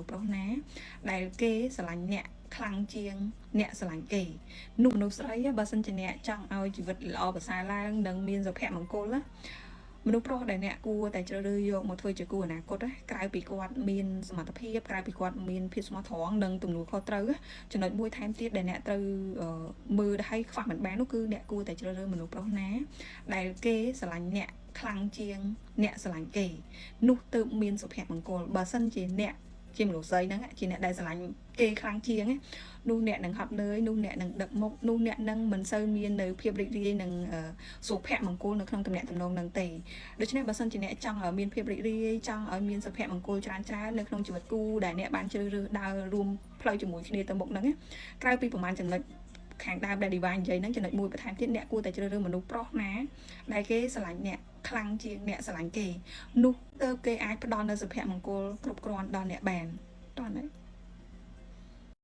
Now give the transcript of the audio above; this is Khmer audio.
ษย์ប្រុសណាដែលគេស្រឡាញ់អ្នកខ្លាំងជាងអ្នកស្រឡាញ់គេនោះមនុស្សស្រីបើសិនជាអ្នកចង់ឲ្យជីវិតល្អប្រសើរឡើងនិងមានសុភមង្គលណាមនុស្សប្រុសដែលអ្នកគួរតែជ្រើសរើសយកមកធ្វើជាគូអនាគតក្រៅពីគាត់មានសមត្ថភាពក្រៅពីគាត់មានភាពស្មោះត្រង់និងទំនួលខុសត្រូវចំណុចមួយថែមទៀតដែលអ្នកត្រូវមើលឲ្យខ្វះមិនបាននោះគឺអ្នកគួរតែជ្រើសរើសមនុស្សប្រុសណាដែលគេស្រឡាញ់អ្នកខ្លាំងជាងអ្នកស្រឡាញ់គេនោះទើបមានសុភមង្គលបើសិនជាអ្នកជាមនុស្សស្រីហ្នឹងជាអ្នកដែលស្រឡាញ់គេខ្លាំងជាងនោះអ្នកនឹងហត់នឿយនោះអ្នកនឹងដឹកមុខនោះអ្នកនឹងមិនសូវមាននៅភាពរីករាយនឹងសុភមង្គលនៅក្នុងទំនាក់ទំនងនឹងទេដូច្នេះបើសិនជាអ្នកចង់ឲ្យមានភាពរីករាយចង់ឲ្យមានសុភមង្គលច្រើននៅក្នុងជីវិតគូដែលអ្នកបានជ្រើសរើសដើររួមផ្លូវជាមួយគ្នាទៅមុខហ្នឹងក្រៅពីប្រហែលចំណុចខាងដើមដែល Divine និយាយហ្នឹងចំណុចមួយបន្ថែមទៀតអ្នកគួរតែជ្រើសរើសមនុស្សប្រុសណាដែលគេស្រឡាញ់អ្នកខ្លាំងជាងអ្នកស្រឡាញ់គេនោះទើបគេអាចផ្ដល់នូវសុភមង្គលគ្រប់គ្រាន់ដល់អ្នកបាន